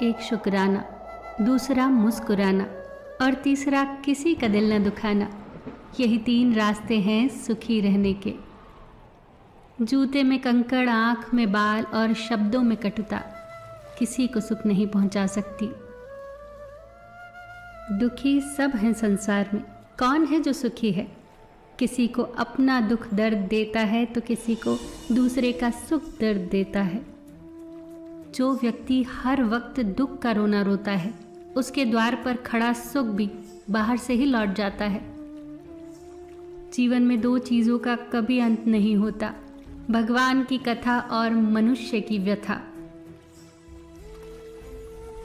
एक शुक्राना, दूसरा मुस्कुराना और तीसरा किसी का दिल न दुखाना। यही 3 रास्ते हैं सुखी रहने के। जूते में कंकड़, आँख में बाल और शब्दों में कटुता किसी को सुख नहीं पहुंचा सकती। दुखी सब हैं संसार में, कौन है जो सुखी है? किसी को अपना दुख दर्द देता है तो किसी को दूसरे का सुख दर्द देता है। जो व्यक्ति हर वक्त दुख का रोना रोता है, उसके द्वार पर खड़ा सुख भी बाहर से ही लौट जाता है। जीवन में 2 चीज़ों का कभी अंत नहीं होता, भगवान की कथा और मनुष्य की व्यथा।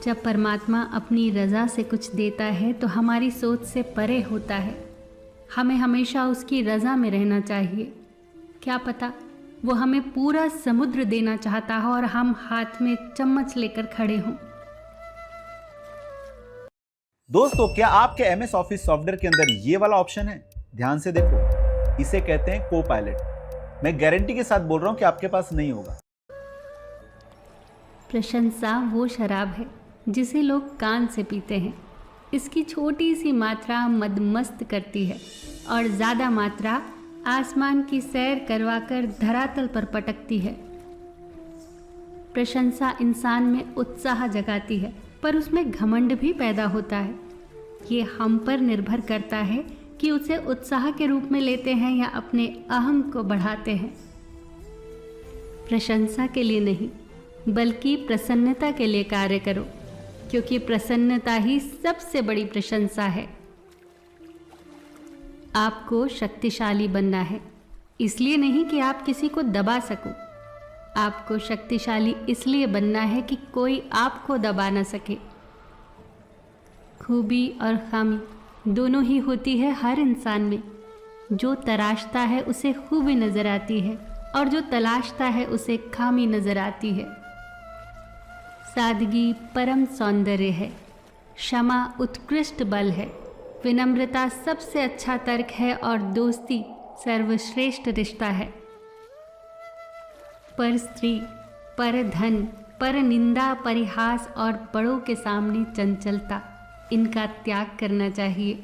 जब परमात्मा अपनी रज़ा से कुछ देता है तो हमारी सोच से परे होता है। हमें हमेशा उसकी रज़ा में रहना चाहिए। क्या पता वो हमें पूरा समुद्र देना चाहता हो और हम हाथ में चम्मच लेकर खड़े हों। दोस्तों, क्या आपके एमएस ऑफिस सॉफ्टवेयर के अंदर ये वाला ऑप्शन है? ध्यान से देखो, इसे कहते हैं को पायलट। मैं गारंटी के साथ बोल रहा हूं कि आपके पास नहीं होगा। प्रशंसा वो शराब है जिसे लोग कान से पीते हैं। इसकी छोटी सी मात्रा मदमस्त करती है और ज़्यादा मात्रा आसमान की सैर करवाकर धरातल पर पटकती है। प्रशंसा इंसान में उत्साह जगाती है, पर उसमें घमंड भी पैदा होता है। ये हम पर निर्भर करता है कि उसे उत्साह के रूप में लेते हैं या अपने अहम को बढ़ाते हैं। प्रशंसा के लिए नहीं, बल्कि प्रसन्नता के लिए कार्य करो, क्योंकि प्रसन्नता ही सबसे बड़ी प्रशंसा है। आपको शक्तिशाली बनना है, इसलिए नहीं कि आप किसी को दबा सको। आपको शक्तिशाली इसलिए बनना है कि कोई आपको दबा न सके। खूबी और खामी दोनों ही होती है हर इंसान में। जो तराशता है उसे खूबी नज़र आती है और जो तलाशता है उसे खामी नज़र आती है। सादगी परम सौंदर्य है, क्षमा उत्कृष्ट बल है, विनम्रता सबसे अच्छा तर्क है और दोस्ती सर्वश्रेष्ठ रिश्ता है। पर स्त्री, पर धन, पर निंदा, परिहास और बड़ों के सामने चंचलता, इनका त्याग करना चाहिए।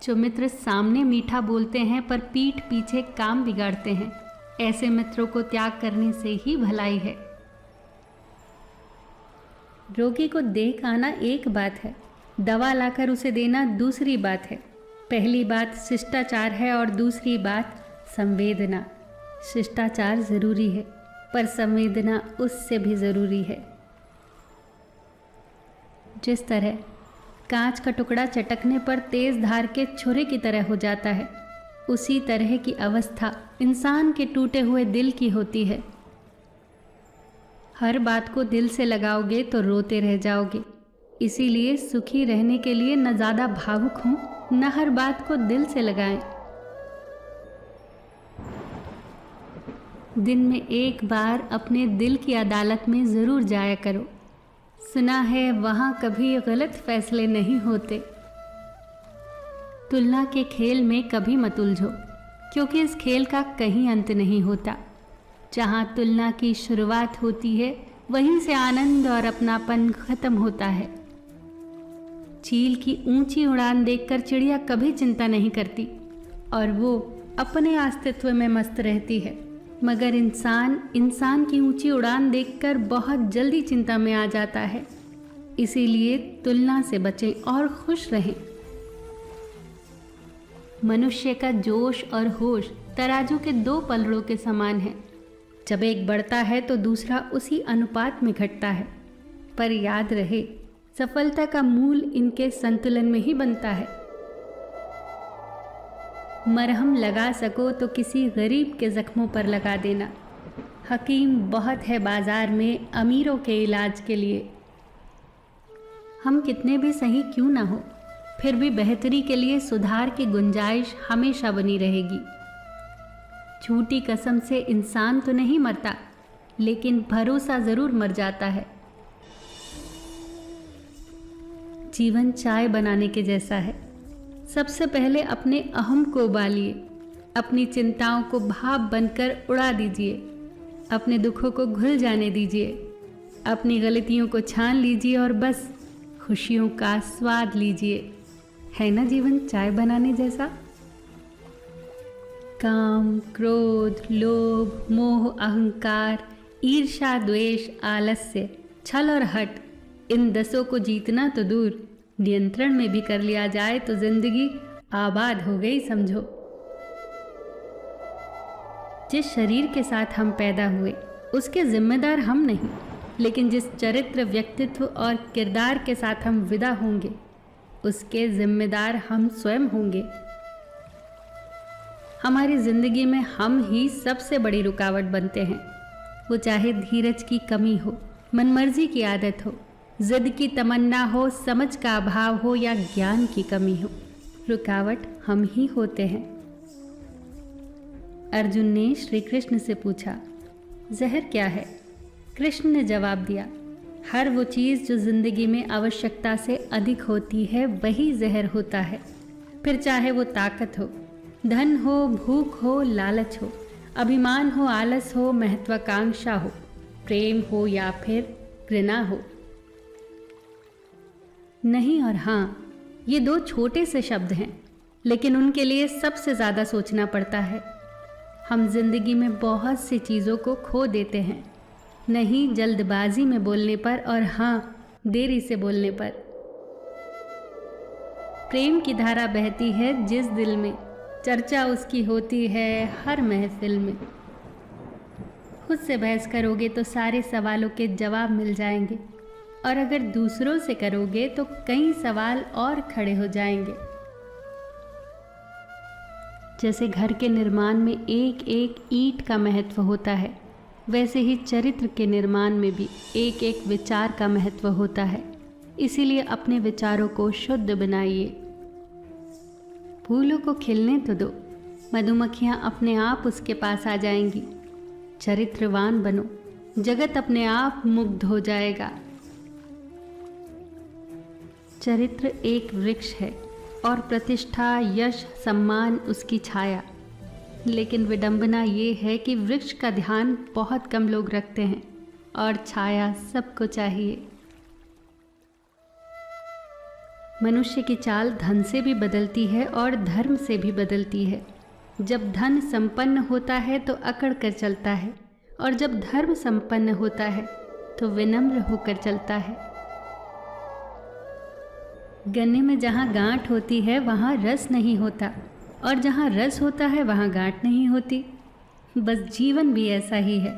जो मित्र सामने मीठा बोलते हैं पर पीठ पीछे काम बिगाड़ते हैं, ऐसे मित्रों को त्याग करने से ही भलाई है। रोगी को देख आना एक बात है, दवा लाकर उसे देना दूसरी बात है। पहली बात शिष्टाचार है और दूसरी बात संवेदना। शिष्टाचार ज़रूरी है, पर संवेदना उससे भी ज़रूरी है। जिस तरह कांच का टुकड़ा चटकने पर तेज़ धार के छुरे की तरह हो जाता है, उसी तरह की अवस्था इंसान के टूटे हुए दिल की होती है। हर बात को दिल से लगाओगे तो रोते रह जाओगे। इसीलिए सुखी रहने के लिए न ज़्यादा भावुक हों, न हर बात को दिल से लगाएं। दिन में एक बार अपने दिल की अदालत में ज़रूर जाया करो। सुना है वहाँ कभी गलत फैसले नहीं होते। तुलना के खेल में कभी मत उलझो, क्योंकि इस खेल का कहीं अंत नहीं होता। जहाँ तुलना की शुरुआत होती है, वहीं से आनंद और अपनापन खत्म होता है। चील की ऊंची उड़ान देखकर चिड़िया कभी चिंता नहीं करती और वो अपने अस्तित्व में मस्त रहती है, मगर इंसान की ऊंची उड़ान देखकर बहुत जल्दी चिंता में आ जाता है। इसीलिए तुलना से बचें और खुश रहें। मनुष्य का जोश और होश तराजू के 2 पलड़ों के समान है। जब एक बढ़ता है तो दूसरा उसी अनुपात में घटता है। पर याद रहे, सफलता का मूल इनके संतुलन में ही बनता है। मरहम लगा सको तो किसी गरीब के जख्मों पर लगा देना। हकीम बहुत है बाजार में अमीरों के इलाज के लिए। हम कितने भी सही क्यों ना हो, फिर भी बेहतरी के लिए सुधार की गुंजाइश हमेशा बनी रहेगी। झूठी कसम से इंसान तो नहीं मरता, लेकिन भरोसा ज़रूर मर जाता है। जीवन चाय बनाने के जैसा है। सबसे पहले अपने अहम को उबालिए, अपनी चिंताओं को भाप बनकर उड़ा दीजिए, अपने दुखों को घुल जाने दीजिए। अपनी गलतियों को छान लीजिए और बस खुशियों का स्वाद लीजिए। है ना जीवन चाय बनाने जैसा? काम, क्रोध, लोभ, मोह, अहंकार, ईर्ष्या, द्वेष, आलस्य, छल और हट, इन 10 को जीतना तो दूर, नियंत्रण में भी कर लिया जाए तो जिंदगी आबाद हो गई समझो। जिस शरीर के साथ हम पैदा हुए उसके जिम्मेदार हम नहीं, लेकिन जिस चरित्र, व्यक्तित्व और किरदार के साथ हम विदा होंगे उसके जिम्मेदार हम स्वयं होंगे। हमारी जिंदगी में हम ही सबसे बड़ी रुकावट बनते हैं, वो चाहे धीरज की कमी हो, मनमर्जी की आदत हो, जिद की तमन्ना हो, समझ का अभाव हो या ज्ञान की कमी हो, रुकावट हम ही होते हैं। अर्जुन ने श्री कृष्ण से पूछा, जहर क्या है? कृष्ण ने जवाब दिया, हर वो चीज़ जो जिंदगी में आवश्यकता से अधिक होती है वही जहर होता है। फिर चाहे वो ताकत हो, धन हो, भूख हो, लालच हो, अभिमान हो, आलस हो, महत्वाकांक्षा हो, प्रेम हो या फिर घृणा हो। नहीं और हाँ, ये 2 छोटे से शब्द हैं, लेकिन उनके लिए सबसे ज़्यादा सोचना पड़ता है। हम जिंदगी में बहुत सी चीज़ों को खो देते हैं, नहीं जल्दबाजी में बोलने पर और हाँ देरी से बोलने पर। प्रेम की धारा बहती है जिस दिल में, चर्चा उसकी होती है हर महफिल में। खुद से बहस करोगे तो सारे सवालों के जवाब मिल जाएंगे, और अगर दूसरों से करोगे तो कई सवाल और खड़े हो जाएंगे। जैसे घर के निर्माण में एक एक ईंट का महत्व होता है, वैसे ही चरित्र के निर्माण में भी एक एक विचार का महत्व होता है। इसीलिए अपने विचारों को शुद्ध बनाइए। फूलों को खिलने तो दो, मधुमक्खियाँ अपने आप उसके पास आ जाएंगी। चरित्रवान बनो, जगत अपने आप मुग्ध हो जाएगा। चरित्र एक वृक्ष है और प्रतिष्ठा, यश, सम्मान उसकी छाया। लेकिन विडंबना ये है कि वृक्ष का ध्यान बहुत कम लोग रखते हैं और छाया सबको चाहिए। मनुष्य की चाल धन से भी बदलती है और धर्म से भी बदलती है। जब धन संपन्न होता है तो अकड़ कर चलता है, और जब धर्म संपन्न होता है तो विनम्र होकर चलता है। गन्ने में जहाँ गांठ होती है वहाँ रस नहीं होता, और जहाँ रस होता है वहाँ गांठ नहीं होती। बस जीवन भी ऐसा ही है।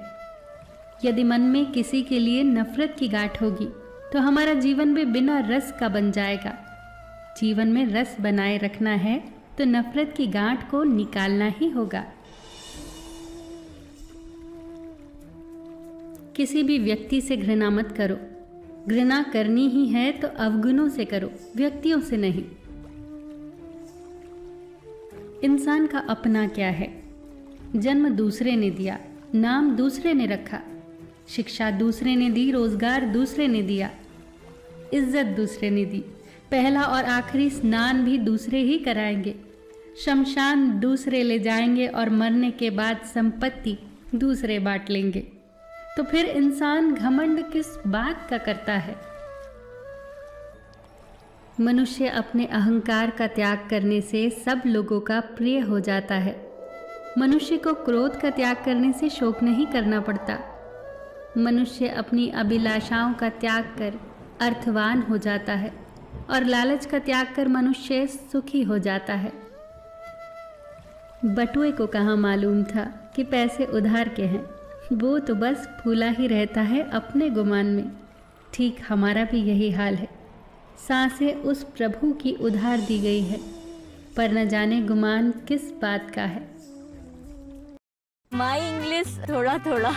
यदि मन में किसी के लिए नफरत की गांठ होगी तो हमारा जीवन भी बिना रस का बन जाएगा। जीवन में रस बनाए रखना है तो नफरत की गांठ को निकालना ही होगा। किसी भी व्यक्ति से घृणा मत करो। घृणा करनी ही है तो अवगुणों से करो, व्यक्तियों से नहीं। इंसान का अपना क्या है? जन्म दूसरे ने दिया, नाम दूसरे ने रखा, शिक्षा दूसरे ने दी, रोजगार दूसरे ने दिया, इज्जत दूसरे ने दी, पहला और आखिरी स्नान भी दूसरे ही कराएंगे, शमशान दूसरे ले जाएंगे और मरने के बाद संपत्ति दूसरे बांट लेंगे। तो फिर इंसान घमंड किस बात का करता है? मनुष्य अपने अहंकार का त्याग करने से सब लोगों का प्रिय हो जाता है। मनुष्य को क्रोध का त्याग करने से शोक नहीं करना पड़ता। मनुष्य अपनी अभिलाषाओं का त्याग कर अर्थवान हो जाता है, और लालच का त्याग कर मनुष्य सुखी हो जाता है। बटुए को कहाँ मालूम था कि पैसे उधार के हैं, वो तो बस फूला ही रहता है अपने गुमान में। ठीक हमारा भी यही हाल है। सांसें उस प्रभु की उधार दी गई है, पर न जाने गुमान किस बात का है। माई इंग्लिश थोड़ा थोड़ा